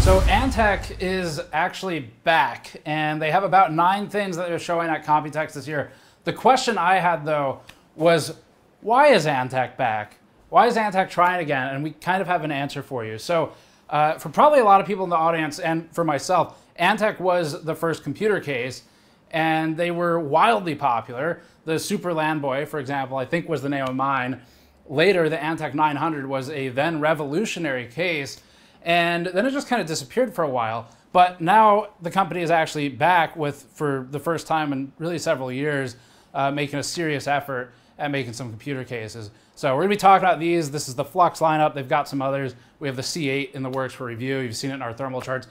So Antec is actually back, and they have about 9 things that they're showing at Computex this year. The question I had, though, was why is Antec back? Why is Antec trying again? And we kind of have an answer for you. So for probably a lot of people in the audience, and for myself, Antec was the first computer case, and they were wildly popular. The Super Landboy, for example, I think was the name of mine. Later, the Antec 900 was a then revolutionary case, and then it just kind of disappeared for a while. But now the company is actually back with, for the first time in really several years, making a serious effort at making some computer cases. So we're gonna be talking about these. This is the Flux lineup. They've got some others. We have the C8 in the works for review. You've seen it in our thermal charts.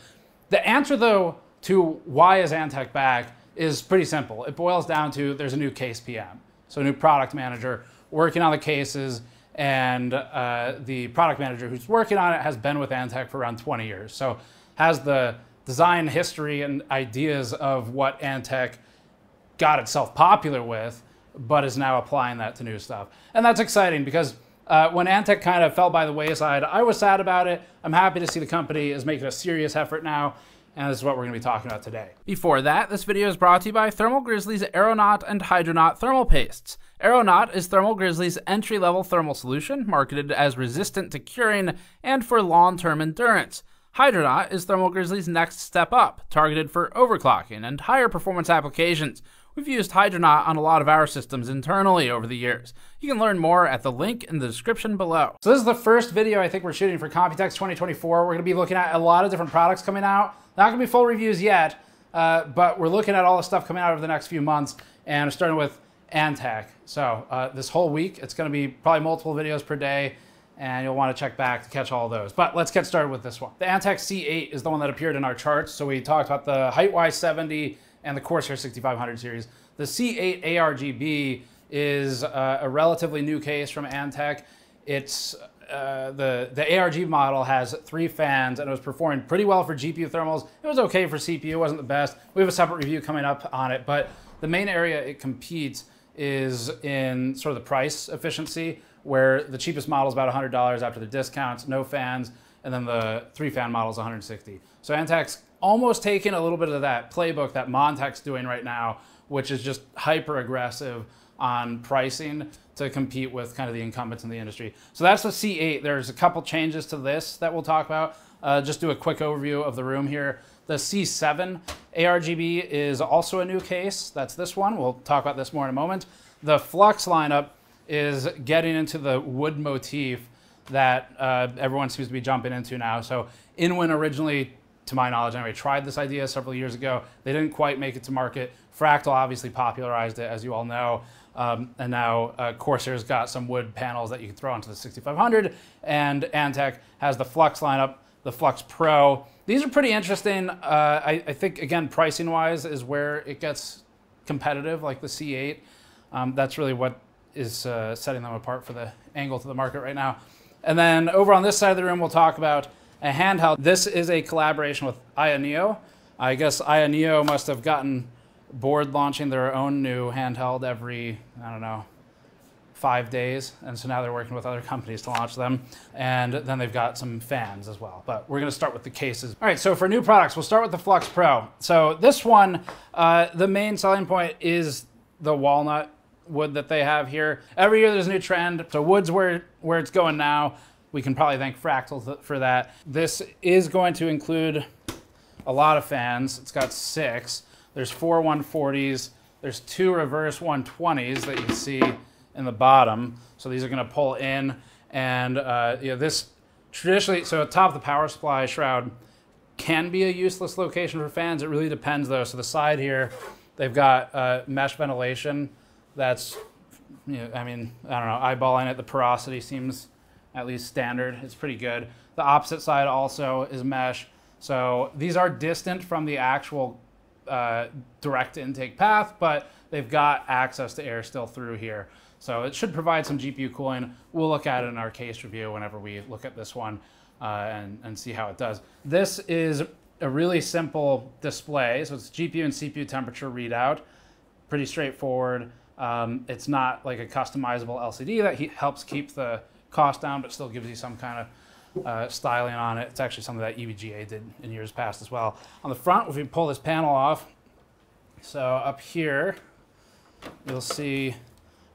The answer, though, to why is Antec back is pretty simple. It boils down to there's a new case PM, so a new product manager working on the cases, and the product manager who's working on it has been with Antec for around 20 years. So has the design history and ideas of what Antec got itself popular with, but is now applying that to new stuff. And that's exciting because when Antec kind of fell by the wayside, I was sad about it. I'm happy to see the company is making a serious effort now, and this is what we're going to be talking about today. Before that, this video is brought to you by Thermal Grizzly's Aeronaut and Hydronaut thermal pastes. Aeronaut is Thermal Grizzly's entry-level thermal solution, marketed as resistant to curing and for long-term endurance. Hydronaut is Thermal Grizzly's next step up, targeted for overclocking and higher performance applications. We've used Hydronaut on a lot of our systems internally over the years. You can learn more at the link in the description below. So this is the first video I think we're shooting for Computex 2024. We're going to be looking at a lot of different products coming out. Not going to be full reviews yet, but we're looking at all the stuff coming out over the next few months, and starting with Antec. So this whole week, it's going to be probably multiple videos per day, and you'll want to check back to catch all of those. But let's get started with this one. The Antec C8 is the one that appeared in our charts. So we talked about the Height-Y 70 and the Corsair 6500 series. The C8 ARGB is a relatively new case from Antec. It's the ARG model has 3 fans, and it was performing pretty well for GPU thermals. It was okay for CPU, it wasn't the best. We have a separate review coming up on it, but the main area it competes is in sort of the price efficiency, where the cheapest model is about $100 after the discounts, no fans, and then the 3-fan model is $160. So Antec's almost taking a little bit of that playbook that Montec's doing right now, which is just hyper aggressive on pricing to compete with kind of the incumbents in the industry. So that's the C8. There's a couple changes to this that we'll talk about. Just do a quick overview of the room here. The C7 ARGB is also a new case. That's this one. We'll talk about this more in a moment. The Flux lineup is getting into the wood motif that everyone seems to be jumping into now. So Inwin originally, to my knowledge anyway, tried this idea several years ago. They didn't quite make it to market. Fractal obviously popularized it, as you all know. And now Corsair's got some wood panels that you can throw onto the 6500, and Antec has the Flux lineup, the Flux Pro. These are pretty interesting. I think, again, pricing-wise is where it gets competitive, like the C8. That's really what is setting them apart for the angle to the market right now. And then over on this side of the room, we'll talk about a handheld. This is a collaboration with AYANEO. I guess AYANEO must have gotten bored launching their own new handheld every, I don't know, 5 days. And so now they're working with other companies to launch them. And then they've got some fans as well. But we're going to start with the cases. All right, so for new products, we'll start with the Flux Pro. So this one, the main selling point is the walnut wood that they have here. Every year there's a new trend. So wood's where it's going now. We can probably thank Fractal for that. This is going to include a lot of fans. It's got 6. There's 4 140s. There's 2 reverse 120s that you can see in the bottom. So these are going to pull in. And this traditionally, so atop the power supply shroud can be a useless location for fans. It really depends, though. So the side here, they've got mesh ventilation. That's, I mean, I don't know, eyeballing it, the porosity seems at least standard. It's pretty good. The opposite side also is mesh. So these are distant from the actual direct intake path, but they've got access to air still through here. So it should provide some GPU cooling. We'll look at it in our case review whenever we look at this one and see how it does. This is a really simple display. So it's GPU and CPU temperature readout. Pretty straightforward. It's not like a customizable LCD that helps keep the cost down, but still gives you some kind styling on it. It's actually something that EVGA did in years past as well. On the front, if we pull this panel off, so up here, you'll see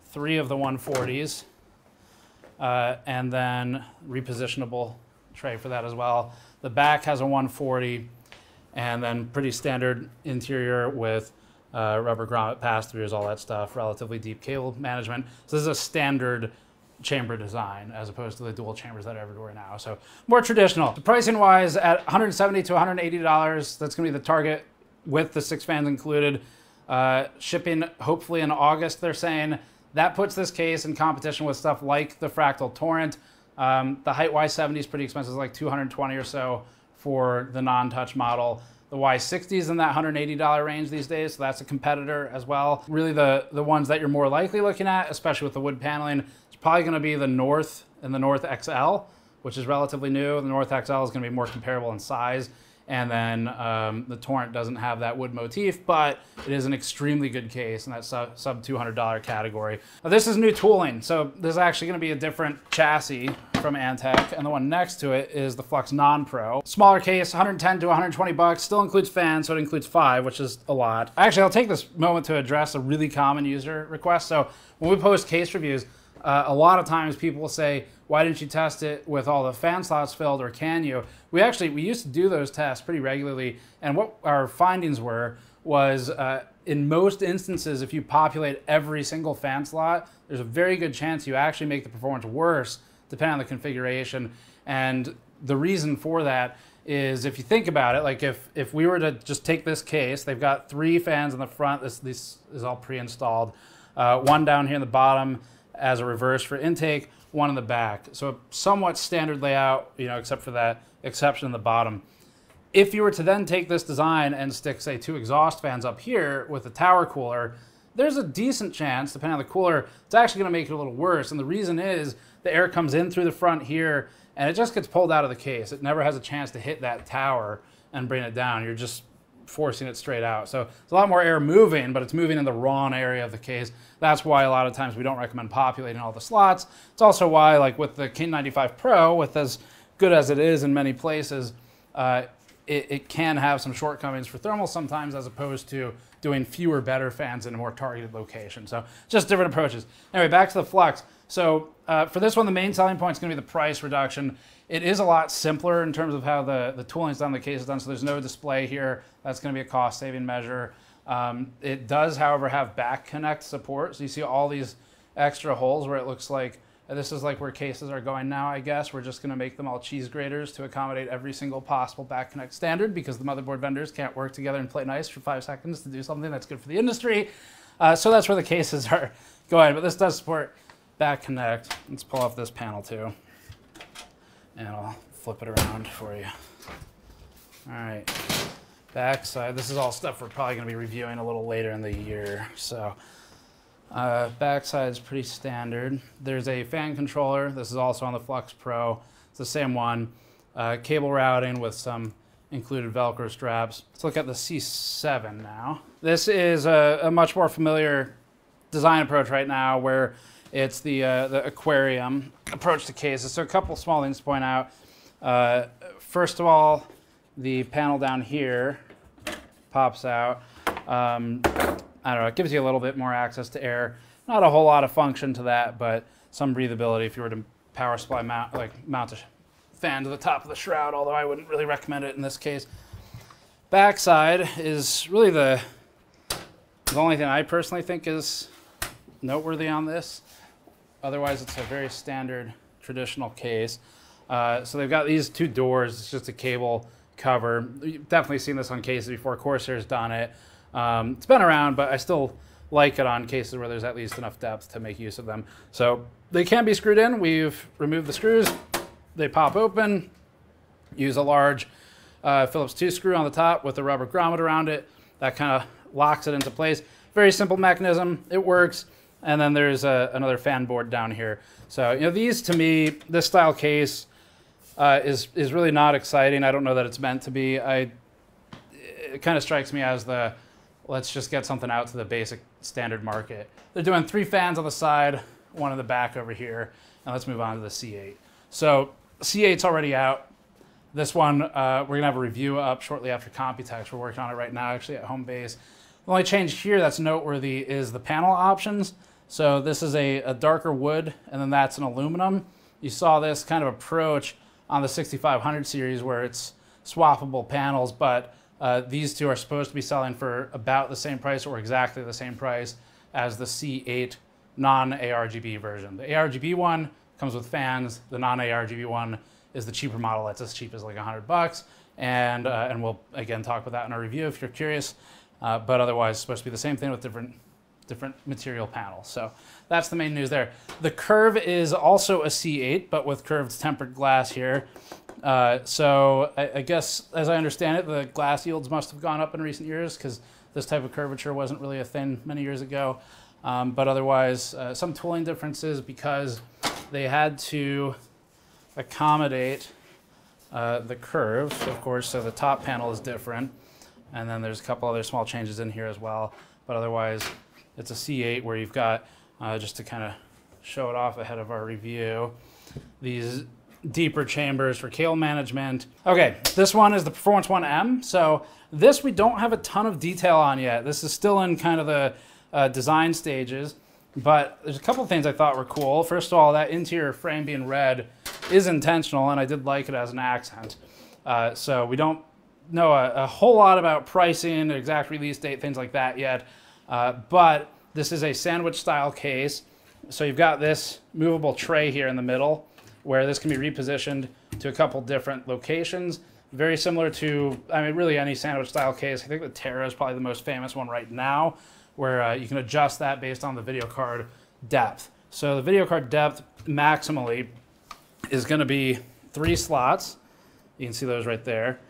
3 of the 140s, and then repositionable tray for that as well. The back has a 140, and then pretty standard interior with rubber grommet pass-throughs, all that stuff, relatively deep cable management. So this is a standard chamber design as opposed to the dual chambers that are everywhere now. So more traditional. The pricing wise, at $170 to $180, that's gonna be the target with the 6 fans included. Shipping hopefully in August, they're saying. That puts this case in competition with stuff like the Fractal Torrent. The height Y70 is pretty expensive, like $220 or so for the non-touch model. The Y60 is in that $180 range these days, so that's a competitor as well. Really the ones that you're more likely looking at, especially with the wood paneling, it's probably gonna be the North and the North XL, which is relatively new. The North XL is gonna be more comparable in size. And then the Torrent doesn't have that wood motif, but it is an extremely good case in that sub $200 category. Now, this is new tooling, so there's actually gonna be a different chassis from Antec, and the one next to it is the Flux Non-Pro. Smaller case, 110 to 120 bucks, still includes fans, so it includes 5, which is a lot. Actually, I'll take this moment to address a really common user request. So when we post case reviews, a lot of times people will say, why didn't you test it with all the fan slots filled, or can you? We used to do those tests pretty regularly, and what our findings was in most instances, if you populate every single fan slot, there's a very good chance you actually make the performance worse depending on the configuration. And the reason for that is, if you think about it, like if we were to just take this case, they've got 3 fans in the front, this is all pre-installed, 1 down here in the bottom as a reverse for intake, 1 in the back. So a somewhat standard layout, except for that exception in the bottom. If you were to then take this design and stick, say, 2 exhaust fans up here with a tower cooler, there's a decent chance, depending on the cooler, it's actually gonna make it a little worse. And the reason is the air comes in through the front here and it just gets pulled out of the case. It never has a chance to hit that tower and bring it down. You're just forcing it straight out. So it's a lot more air moving, but it's moving in the wrong area of the case. That's why a lot of times we don't recommend populating all the slots. It's also why, like with the King 95 Pro, with as good as it is in many places, it can have some shortcomings for thermal sometimes, as opposed to doing fewer better fans in a more targeted location. So just different approaches. Anyway, back to the Flux. So for this one, the main selling point is going to be the price reduction. It is a lot simpler in terms of how the tooling's done, the case is done, so there's no display here. That's going to be a cost-saving measure. It does, however, have back connect support, so you see all these extra holes where it looks like, this is like where cases are going now, I guess. We're just going to make them all cheese graters to accommodate every single possible back connect standard, because the motherboard vendors can't work together and play nice for 5 seconds to do something that's good for the industry. So that's where the cases are going, but this does support back connect. Let's pull off this panel too, and I'll flip it around for you. All right, backside. This is all stuff we're probably going to be reviewing a little later in the year. So backside is pretty standard. There's a fan controller. This is also on the Flux Pro. It's the same one. Cable routing with some included Velcro straps. Let's look at the C7 now. This is a much more familiar design approach right now, where it's the aquarium approach to cases. So a couple small things to point out. First of all, the panel down here pops out. I don't know, it gives you a little bit more access to air. Not a whole lot of function to that, but some breathability if you were to power supply mount a fan to the top of the shroud, although I wouldn't really recommend it in this case. Backside is really the only thing I personally think is noteworthy on this. Otherwise, it's a very standard traditional case. So they've got these 2 doors. It's just a cable cover. You've definitely seen this on cases before. Corsair's done it. It's been around, but I still like it on cases where there's at least enough depth to make use of them. So they can be screwed in. We've removed the screws. They pop open. Use a large Phillips 2 screw on the top with a rubber grommet around it. That kind of locks it into place. Very simple mechanism. It works. And then there's another fan board down here. So, these, to me, this style case is really not exciting. I don't know that it's meant to be. It kind of strikes me as let's just get something out to the basic standard market. They're doing 3 fans on the side, 1 in the back over here, and let's move on to the C8. So C8's already out. This one, we're going to have a review up shortly after Computex. We're working on it right now, actually, at home base. The only change here that's noteworthy is the panel options. So this is a darker wood, and then that's an aluminum. You saw this kind of approach on the 6500 series where it's swappable panels, but these two are supposed to be selling for about the same price or exactly the same price as the C8 non-ARGB version. The ARGB one comes with fans. The non-ARGB one is the cheaper model. That's as cheap as like $100. And we'll, again, talk about that in our review if you're curious. But otherwise, it's supposed to be the same thing with different material panels. So that's the main news there. The curve is also a C8, but with curved tempered glass here. So I guess, as I understand it, the glass yields must have gone up in recent years because this type of curvature wasn't really a thing many years ago. But otherwise, some tooling differences because they had to accommodate the curve, of course, so the top panel is different. And then there's a couple other small changes in here as well. But otherwise, it's a C8 where you've got, just to kind of show it off ahead of our review, these deeper chambers for cable management. Okay, this one is the Performance 1M. So this we don't have a ton of detail on yet. This is still in kind of the design stages. But there's a couple of things I thought were cool. First of all, that interior frame being red is intentional, and I did like it as an accent. So we don't know a whole lot about pricing, exact release date, things like that yet. But this is a sandwich style case. So you've got this movable tray here in the middle where this can be repositioned to a couple different locations. Very similar to, I mean, really any sandwich style case. I think the Terra is probably the most famous one right now, where you can adjust that based on the video card depth. So the video card depth maximally is going to be 3 slots. You can see those right there.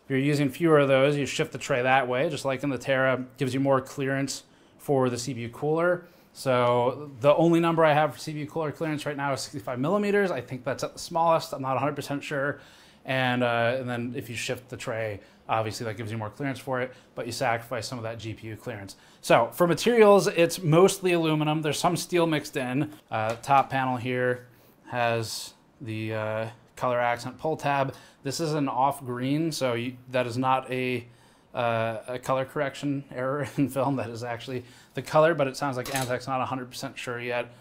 If you're using fewer of those, you shift the tray that way, just like in the Terra. Gives you more clearance for the CPU cooler. So the only number I have for CPU cooler clearance right now is 65 millimeters. I think that's at the smallest. I'm not 100% sure. And then if you shift the tray, obviously that gives you more clearance for it, but you sacrifice some of that GPU clearance. So for materials, it's mostly aluminum. There's some steel mixed in. Top panel here has the color accent pull tab. This is an off green, so that is not a color correction error in film. That is actually the color, but it sounds like Antec's not 100% sure yet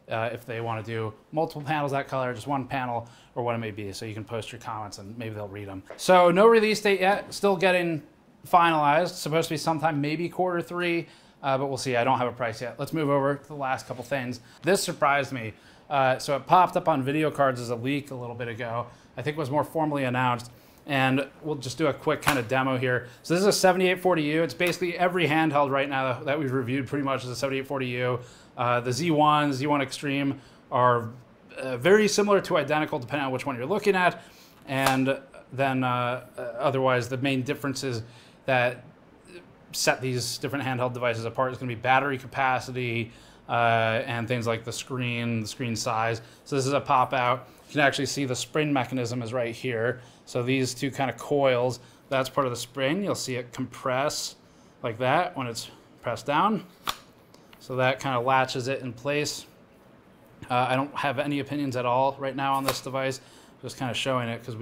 if they want to do multiple panels that color, just one panel, or what it may be. So you can post your comments and maybe they'll read them. So no release date yet, still getting finalized. Supposed to be sometime maybe Q3, but we'll see. I don't have a price yet. Let's move over to the last couple things. This surprised me. So it popped up on video cards as a leak a little bit ago. I think it was more formally announced. And we'll just do a quick kind of demo here. So this is a 7840U. It's basically every handheld right now that we've reviewed pretty much is a 7840U. The Z1, Z1 Extreme are very similar to identical depending on which one you're looking at. And then otherwise the main differences that set these different handheld devices apart is going to be battery capacity and things like the screen size. So this is a pop out. You can actually see the spring mechanism is right here. So these two kind of coils, that's part of the spring. You'll see it compress like that when it's pressed down. So that kind of latches it in place. I don't have any opinions at all right now on this device. Just kind of showing it because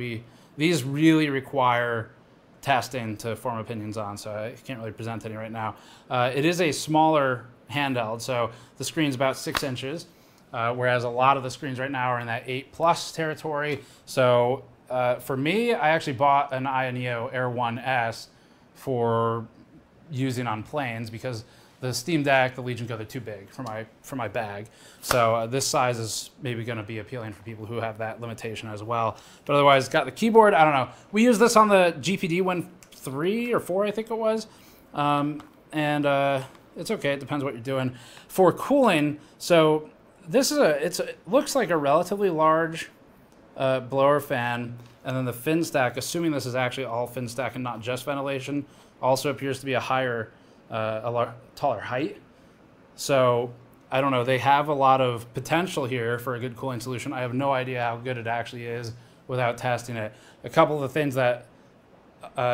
these really require testing to form opinions on, so I can't really present any right now. It is a smaller handheld, so the screen's about 6 inches, whereas a lot of the screens right now are in that 8+ territory. So for me, I actually bought an AYANEO Air 1S for using on planes because the Steam Deck, the Legion Go, they're too big for my bag. So this size is maybe going to be appealing for people who have that limitation as well. But otherwise, got the keyboard. I don't know. We used this on the GPD Win 3 or 4, I think it was. It's okay. It depends what you're doing. For cooling, so this is it looks like a relatively large blower fan, and then the fin stack, assuming this is actually all fin stack and not just ventilation, also appears to be a higher, taller height. So I don't know. They have a lot of potential here for a good cooling solution. I have no idea how good it actually is without testing it. A couple of the things that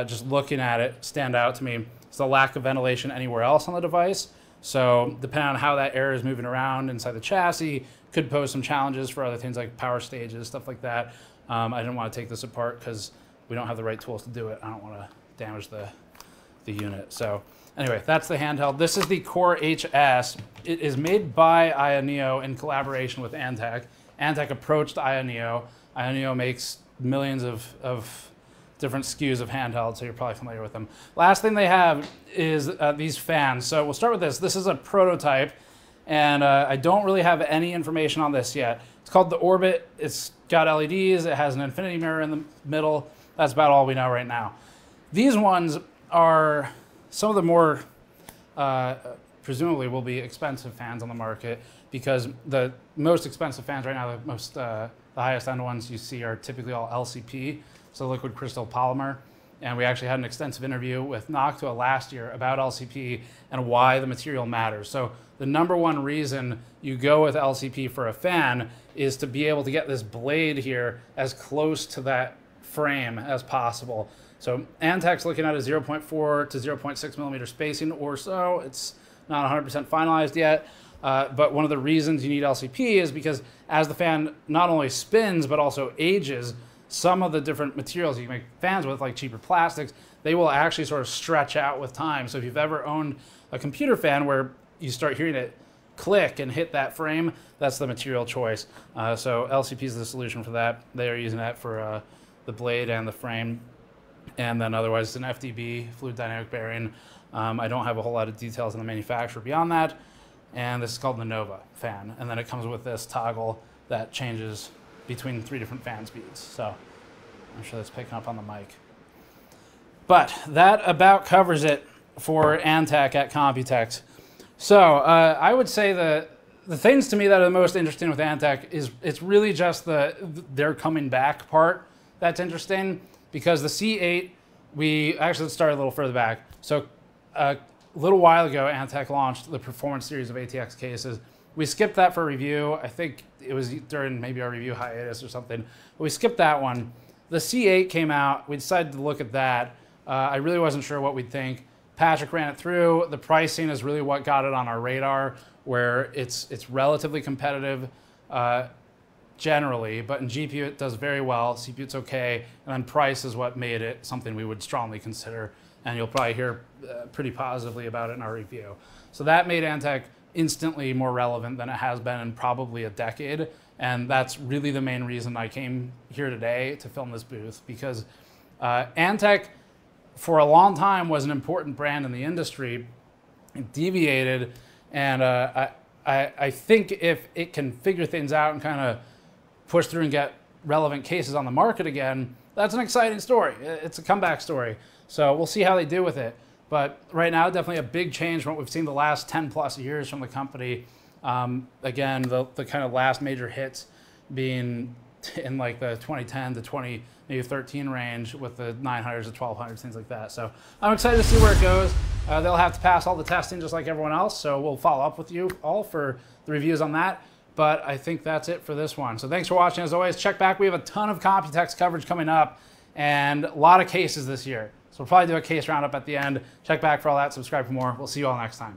just looking at it stand out to me is the lack of ventilation anywhere else on the device. So depending on how that air is moving around inside the chassis, could pose some challenges for other things like power stages, stuff like that. I didn't want to take this apart because we don't have the right tools to do it. I don't want to damage the unit. So anyway, that's the handheld. This is the Core HS. It is made by AYANEO in collaboration with Antec. Antec approached AYANEO. AYANEO makes millions of different SKUs of handheld, so you're probably familiar with them. Last thing they have is these fans. So we'll start with this. This is a prototype, and I don't really have any information on this yet. It's called the Orbit. It's got LEDs. It has an infinity mirror in the middle. That's about all we know right now. These ones are some of the more, presumably will be expensive fans on the market, because the most expensive fans right now, the highest end ones you see are typically all LCP, so liquid crystal polymer. And we actually had an extensive interview with Noctua last year about LCP and why the material matters. So the number one reason you go with LCP for a fan is to be able to get this blade here as close to that frame as possible. So Antec's looking at a 0.4 to 0.6 millimeter spacing or so. It's not 100% finalized yet, but one of the reasons you need LCP is because as the fan not only spins but also ages, some of the different materials you can make fans with, like cheaper plastics, they will actually sort of stretch out with time. So if you've ever owned a computer fan where you start hearing it click and hit that frame, that's the material choice. So LCP is the solution for that. They are using that for the blade and the frame. And then otherwise it's an FDB, fluid dynamic bearing. I don't have a whole lot of details on the manufacturer beyond that. And this is called the Nova fan. And then it comes with this toggle that changes between 3 different fan speeds. So I'm sure that's picking up on the mic. But that about covers it for Antec at Computex. So I would say the things to me that are the most interesting with Antec is it's really just their coming back part that's interesting, because the C8, we actually start a little further back. So a little while ago, Antec launched the performance series of ATX cases. We skipped that for review. I think it was during maybe our review hiatus or something. But we skipped that one. The C8 came out. We decided to look at that. I really wasn't sure what we'd think. Patrick ran it through. The pricing is really what got it on our radar, where it's relatively competitive generally, but in GPU it does very well. CPU it's okay, and then price is what made it something we would strongly consider. And you'll probably hear pretty positively about it in our review. So that made Antec instantly more relevant than it has been in probably a decade. And that's really the main reason I came here today to film this booth, because Antec for a long time was an important brand in the industry. It deviated, and I think if it can figure things out and kind of push through and get relevant cases on the market again, that's an exciting story. It's a comeback story. So we'll see how they do with it. But right now, definitely a big change from what we've seen the last 10 plus years from the company. Again, the kind of last major hits being in like the 2010 to 2013 range with the 900s, the 1200s, things like that. So I'm excited to see where it goes. They'll have to pass all the testing just like everyone else. So we'll follow up with you all for the reviews on that. But I think that's it for this one. So thanks for watching. As always, check back. We have a ton of Computex coverage coming up and a lot of cases this year. So we'll probably do a case roundup at the end. Check back for all that. Subscribe for more. We'll see you all next time.